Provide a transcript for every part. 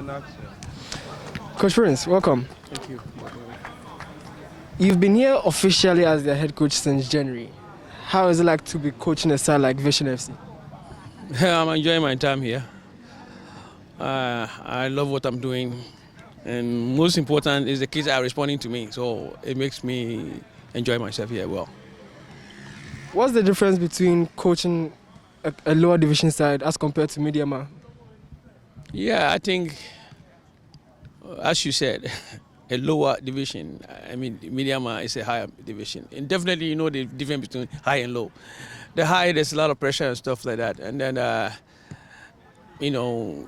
can ask. Coach Prince, welcome. Thank you. You've been here officially as the head coach since January. How is it like to be coaching a side like Vision FC? I'm enjoying my time here. I love what I'm doing, and most important is the kids are responding to me, so it makes me enjoy myself here well. What's the difference between coaching a lower division side as compared to Medeama? Yeah, I think, as you said, a lower division. I mean, Medeama is a higher division, and definitely you know the difference between high and low. The high, there's a lot of pressure and stuff like that, and then you know,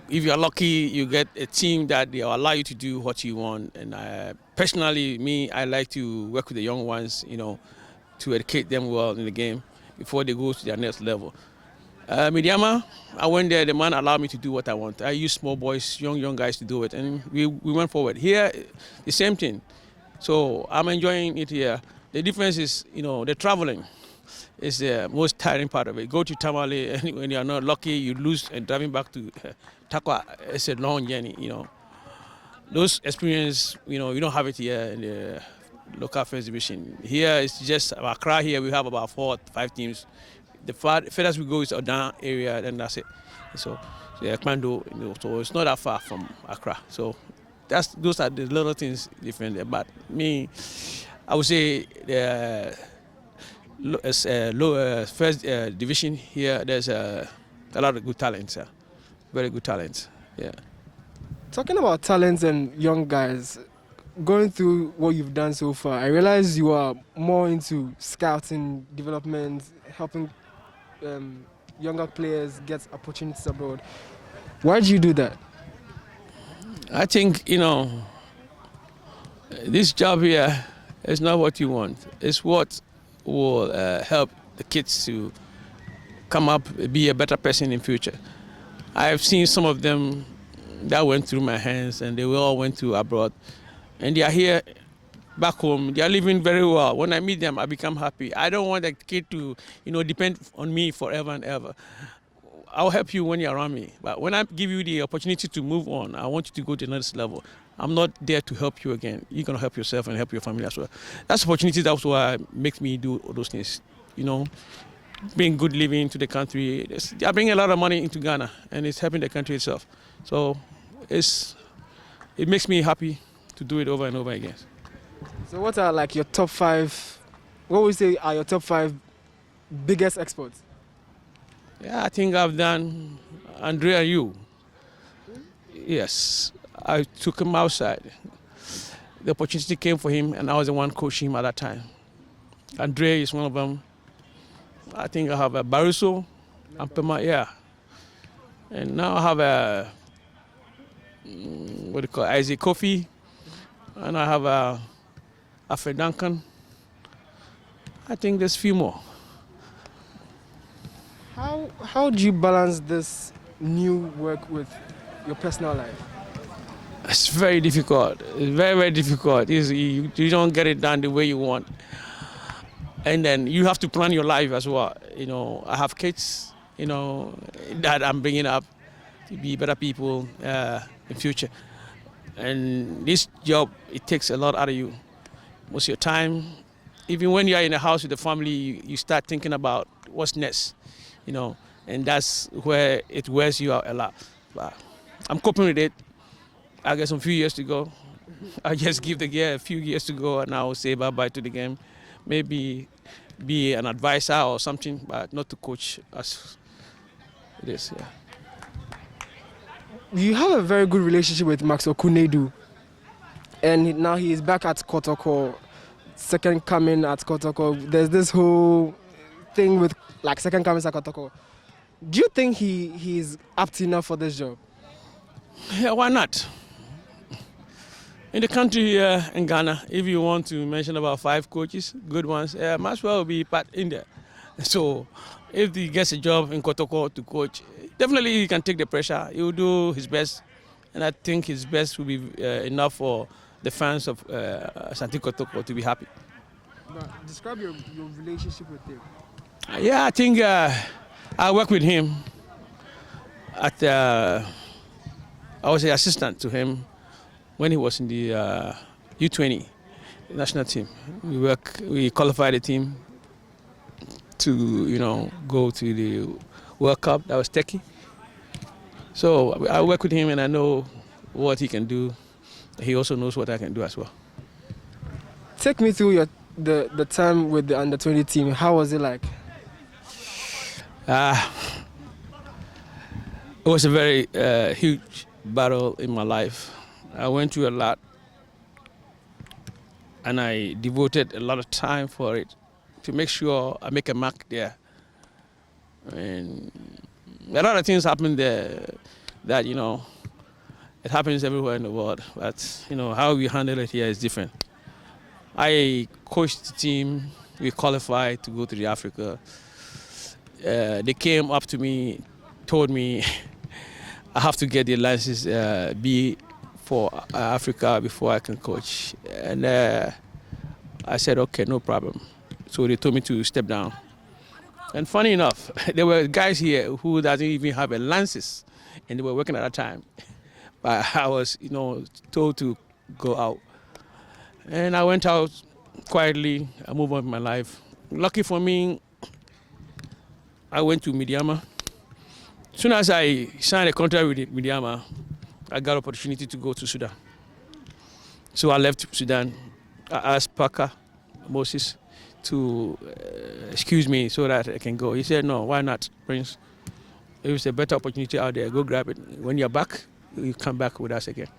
if you're lucky, you get a team that they allow you to do what you want. And personally, I like to work with the young ones, you know, to educate them well in the game before they go to their next level. Medeama, I went there, the man allowed me to do what I want. I used small boys, young guys to do it, and we went forward. Here, the same thing. So I'm enjoying it here. The difference is, you know, the traveling is the most tiring part of it. Go to Tamale, and when you're not lucky, you lose, and driving back to Takwa, it's a long journey, you know. Those experience, you know, you don't have it here in the local first division. Here, it's just Accra. Here, we have about 4 or 5 teams. The furthest we go is Odan area, and that's it. So Kmando, you know, so it's not that far from Accra. So those are the little things different there. But me, I would say first division here, there's a lot of good talents, very good talents. Yeah. Talking about talents and young guys, going through what you've done so far, I realize you are more into scouting, development, helping younger players get opportunities abroad. Why do you do that? I think, you know, this job here is not what you want. It's what will help the kids to come up, be a better person in future. I've seen some of them that went through my hands, and they all went to abroad, and they are here back home. They are living very well. When I meet them, I become happy. I don't want a kid to, you know, depend on me forever and ever. I'll help you when you're around me, but when I give you the opportunity to move on, I want you to go to the next level. I'm not there to help you again. You're gonna help yourself and help your family as well. That's opportunity. That's what makes me do all those things. You know, bring good living to the country. They bring a lot of money into Ghana, and it's helping the country itself. So it makes me happy to do it over and over again. So what are like your top 5, what would you say are your top 5 biggest exports? Yeah, I think I've done Andrea Yu. Yes, I took him outside. The opportunity came for him, and I was the one coaching him at that time. Andrea is one of them. I think I have a Baruso, Ampema, yeah. And now I have a, what do you call it, Isaac Kofi, and I have a Alfred Duncan. I think there's a few more. How do you balance this new work with your personal life? It's very difficult. It's very, very difficult. You don't get it done the way you want. And then you have to plan your life as well. You know, I have kids, you know, that I'm bringing up to be better people in future. And this job, it takes a lot out of you. Most of your time, even when you're in a house with the family, you start thinking about what's next, you know, and that's where it wears you out a lot. But I'm coping with it. I got some few years to go. I just give the gear a few years to go, and I will say bye-bye to the game. Maybe be an advisor or something, but not to coach as it is. Yeah. You have a very good relationship with Maxwell Konadu, and now he is back at Kotoko, second coming at Kotoko. There's this whole thing with like second coming at Kotoko. Do you think he's apt enough for this job? Yeah, why not? In the country in Ghana, if you want to mention about 5 coaches, good ones, Maxwell will be part in there. So if he gets a job in Kotoko to coach, definitely he can take the pressure. He will do his best, and I think his best will be enough for the fans of Asante Kotoko to be happy. But describe your relationship with him. Yeah, I think I work with him at I was an assistant to him when he was in the U20 national team. We qualified the team to go to the World Cup. That was Turkey. So I work with him and I know what he can do. He also knows what I can do as well. Take me through the time with the under-20 team. How was it like? It was a very huge battle in my life. I went through a lot and I devoted a lot of time for it to make sure I make a mark there. And a lot of things happened there that, it happens everywhere in the world. But, how we handle it here is different. I coached the team. We qualified to go to the Africa. They came up to me, told me I have to get the license B for Africa before I can coach. And I said, okay, no problem. So they told me to step down. And funny enough, there were guys here who doesn't even have a license, and they were working at that time. But I was, told to go out. And I went out quietly. I moved on with my life. Lucky for me, I went to Medeama. As soon as I signed a contract with Medeama, I got an opportunity to go to Sudan. So I left Sudan. I asked Parker Moses to excuse me so that I can go. He said, no, why not, Prince? It was a better opportunity out there. Go grab it. When you're back, you come back with us again.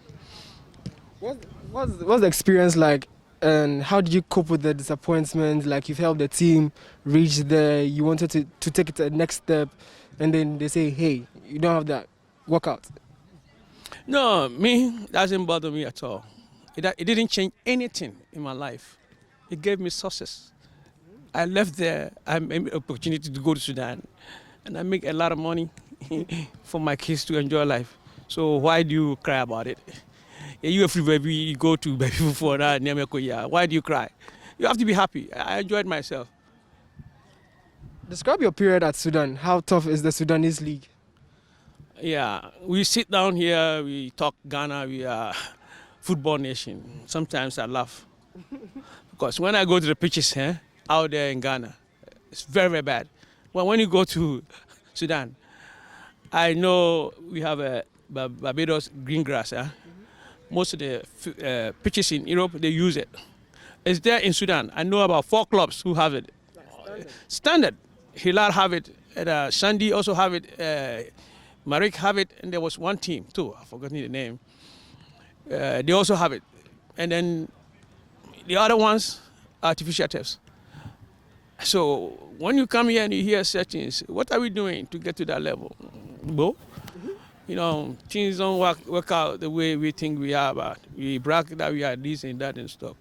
What's the experience like, and how did you cope with the disappointment? Like, you've helped the team reach there, you wanted to take it to the next step, and then they say, hey, you don't have that, walk out. No, that doesn't bother me at all. It didn't change anything in my life. It gave me success. I left there, I made an opportunity to go to Sudan, and I make a lot of money for my kids to enjoy life. So why do you cry about it? You free baby, you go to baby for that. Why do you cry? You have to be happy. I enjoyed myself. Describe your period at Sudan. How tough is the Sudanese league? Yeah, we sit down here, we talk Ghana, we are football nation. Sometimes I laugh. Because when I go to the pitches out there in Ghana, it's very, very bad. Well, when you go to Sudan, I know we have a Barbados green grass. Most of the pitches in Europe, they use it. It's there in Sudan. I know about 4 clubs who have it. Standard. Hilal have it. Shandy also have it. Marik have it. And there was one team too. I've forgotten the name. They also have it. And then the other ones are artificial turfs. So when you come here and you hear such things, what are we doing to get to that level? Bo? Things don't work out the way we think we are, but we brag that we are this and that and stuff.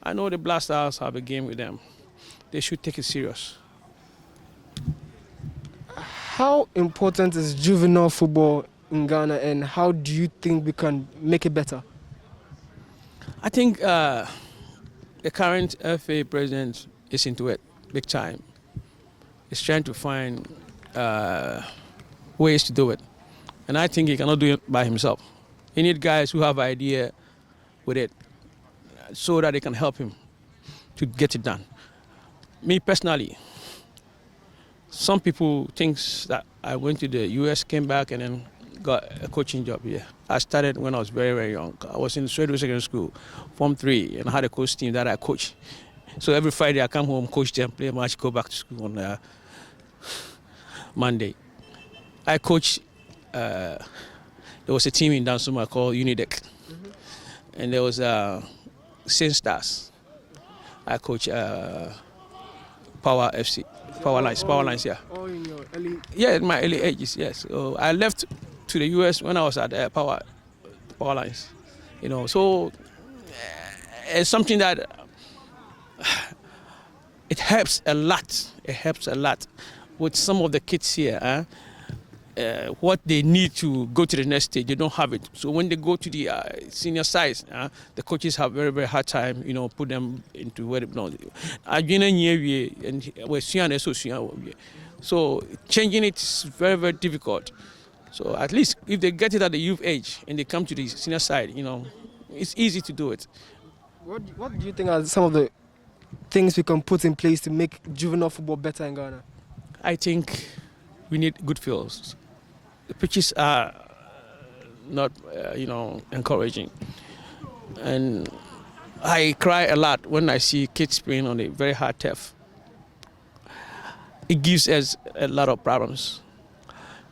I know the Black Stars have a game with them. They should take it serious. How important is juvenile football in Ghana, and how do you think we can make it better? I think the current FA president is into it big time. He's trying to find ways to do it. And I think he cannot do it by himself. He needs guys who have idea with it so that they can help him to get it done. Me personally, some people think that I went to the US, came back, and then got a coaching job here. I started when I was very, very young. I was in Sweden Secondary School, Form 3, and I had a coach team that I coached. So every Friday I come home, coach them, play a match, go back to school on Monday. I coached. There was a team in Dansuma called Unidec, and there was Saint Stars. I coach Power FC, Power Lines, yeah. All in your early... Yeah, in my early ages, yes. So I left to the US when I was at Power Lines, So it's something that it helps a lot. It helps a lot with some of the kids here. What they need to go to the next stage, they don't have it. So when they go to the senior sides, the coaches have very, very hard time, put them into where they belong. So changing it is very, very difficult. So at least if they get it at the youth age and they come to the senior side, it's easy to do it. What do you think are some of the things we can put in place to make juvenile football better in Ghana? I think we need good fields. The pitches are not, encouraging. And I cry a lot when I see kids playing on a very hard turf. It gives us a lot of problems.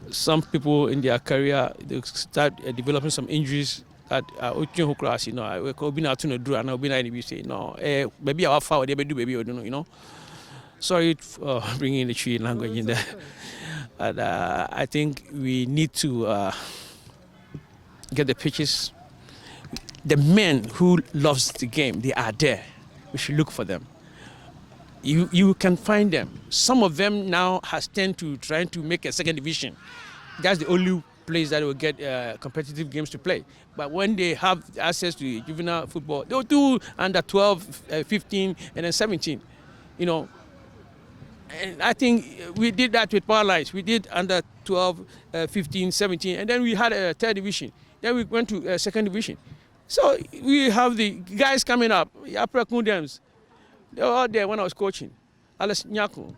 Some people in their career, they start developing some injuries that we'll be not to do and I'll be not say no, maybe our father they do baby, Sorry for bringing the tree language in there. But I think we need to get the pitches. The men who loves the game, they are there. We should look for them. You can find them. Some of them now has turned to trying to make a second division. That's the only place that will get competitive games to play. But when they have access to juvenile football, they'll do under 12, 15, and then 17. And I think we did that with Power Lines. We did under 12, 15, 17, and then we had a third division. Then we went to second division. So we have the guys coming up, Yapra Kundems. They were all there when I was coaching. Alice Nyaku,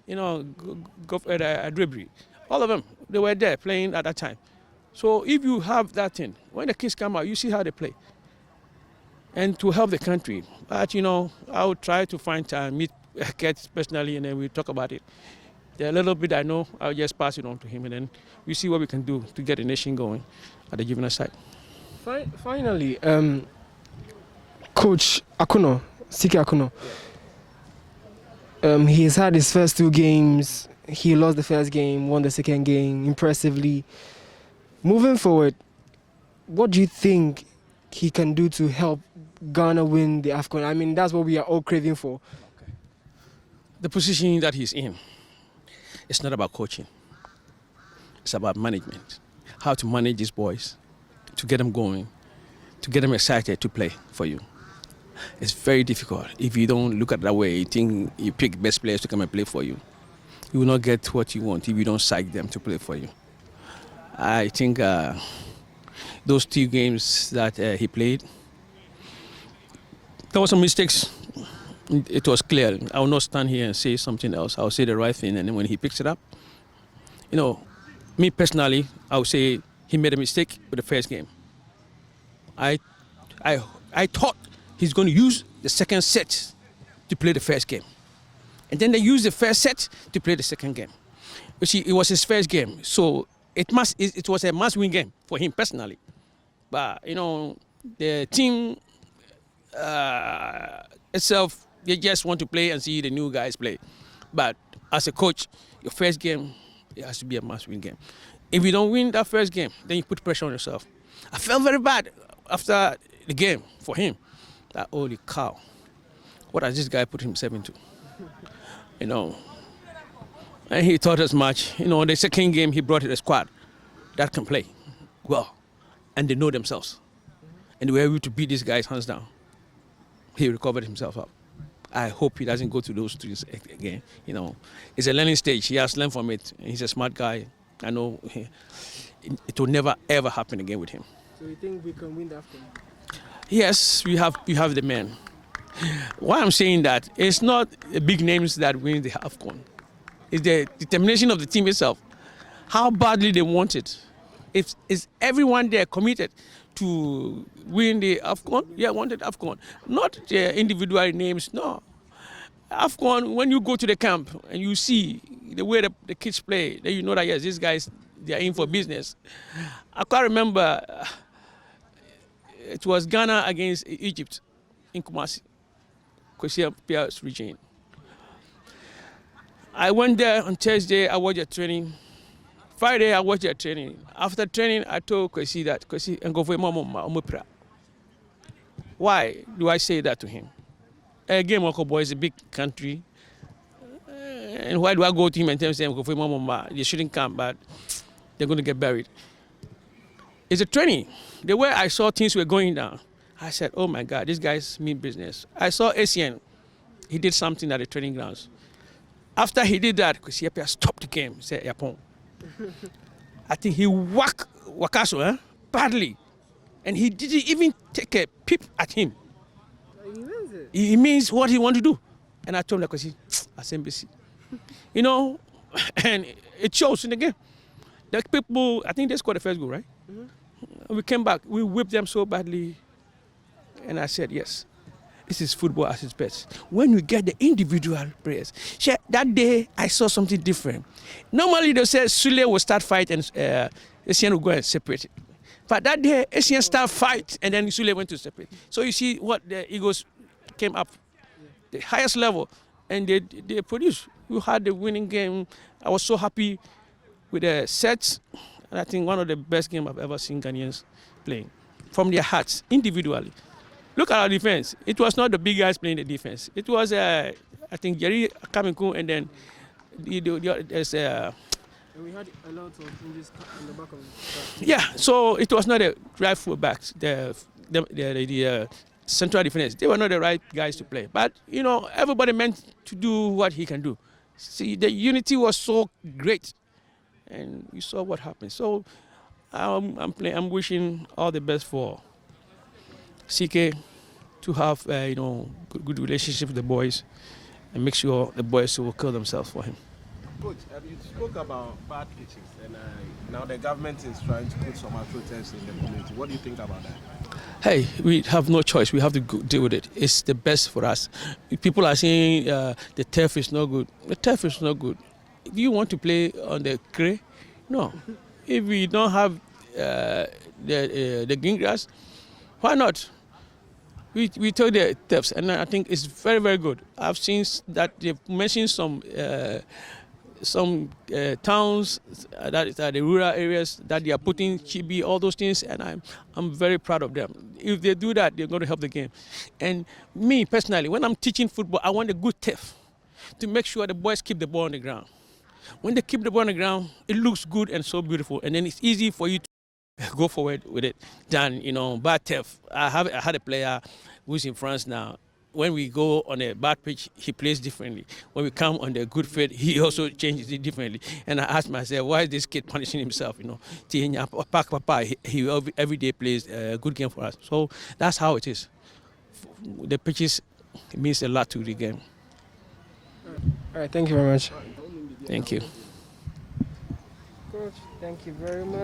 Adribri. All of them, they were there playing at that time. So if you have that thing, when the kids come out, you see how they play. And to help the country. But, I would try to find time, meet Kets personally, and then we talk about it. The little bit I know, I'll just pass it on to him, and then we see what we can do to get the nation going at the juvenile side. Finally, Coach Akonnor, C.K Akonnor, he's had his first 2 games. He lost the first game, won the second game impressively. Moving forward, what do you think he can do to help Ghana win the AFCON? I mean, that's what we are all craving for. The position that he's in, it's not about coaching. It's about management. How to manage these boys, to get them going, to get them excited to play for you. It's very difficult. If you don't look at it that way, you think you pick best players to come and play for you. You will not get what you want if you don't psych them to play for you. I think those 2 games that he played, there were some mistakes. It was clear. I will not stand here and say something else. I'll say the right thing, and then when he picks it up, me personally, I would say he made a mistake with the first game. I thought he's going to use the second set to play the first game. And then they used the first set to play the second game. But see, it was his first game, so it was a must-win game for him personally. But, the team itself, they just want to play and see the new guys play. But as a coach, your first game, it has to be a must-win game. If you don't win that first game, then you put pressure on yourself. I felt very bad after the game for him. That holy cow, what has this guy put himself into? And he taught us much. The second game he brought a squad that can play well, and they know themselves, and they were able to beat these guys hands down. He recovered himself up. I hope he doesn't go to those things again. It's a learning stage. He has learned from it. He's a smart guy. I know it will never ever happen again with him. So you think we can win the AFCON? Yes, we have the men. Why I'm saying that, it's not the big names that win the AFCON. It's the determination of the team itself. How badly they want it. Is everyone there committed to win the AFCON? Yeah, wanted AFCON. Not the individual names, no. AFCON, when you go to the camp and you see the way the kids play, then you know that, yes, these guys, they are in for business. I can't remember, it was Ghana against Egypt in Kumasi, Kwesi Appiah's region. I went there on Thursday, I watched their training. Friday, I watched their training. After training, I told Kwesi that, Kwesi, and go for Mama. Why do I say that to him? Again, Mokobo is a big country. And why do I go to him and tell him, go for Mama? They shouldn't come, but they're going to get buried. It's a training. The way I saw things were going down, I said, oh my God, these guys mean business. I saw ACN. He did something at the training grounds. After he did that, Kwesi Appiah stopped the game, said, Yapon. I think he whacked Wakaso badly. And he didn't even take a peep at him. He means it. He means what he want to do. And I told him, like, I said, you know, and it shows in the game. The people, I think they scored the first goal, right? Mm-hmm. We came back, we whipped them so badly. And I said, yes, this is football at its best. When you get the individual players. That day, I saw something different. Normally, they say Sule will start fight and Essien will go and separate it. But that day, Essien start fight and then Sule went to separate. So you see what the Eagles came up, the highest level, and they produced. We had the winning game. I was so happy with the sets. And I think one of the best games I've ever seen Ghanaians playing from their hearts, individually. Look at our defense. It was not the big guys playing the defense. It was, I think, Jerry Kamiku, and then there's And we had a lot of injuries in the back of the yeah, so it was not the right fullbacks, the central defense. They were not the right guys to play. But, you know, everybody meant to do what he can do. See, the unity was so great. And you saw what happened. So I'm wishing all the best for CK to have, you know, good relationship with the boys and make sure the boys will kill themselves for him. Coach, you spoke about bad pitches, and now the government is trying to put some tests in the community. What do you think about that? Hey, we have no choice. We have to deal with it. It's the best for us. People are saying the turf is not good. The turf is not good. If you want to play on the clay, no. If we don't have the green grass, why not? We took the turfs, and I think it's very, very good. I've seen that they've mentioned some towns that are the rural areas that they are putting chibi, all those things, and I'm very proud of them. If they do that, they're going to help the game. And me personally, when I'm teaching football, I want a good turf to make sure the boys keep the ball on the ground. When they keep the ball on the ground, it looks good and so beautiful, and then it's easy for you to go forward with it than, you know, bad turf. I had a player who's in France now. When we go on a bad pitch, he plays differently. When we come on the good field, he also changes it differently. And I asked myself, why is this kid punishing himself? You know, he every day plays a good game for us. So that's how it is. The pitches means a lot to the game. All right, thank you very much. Thank you. Coach, thank you very much.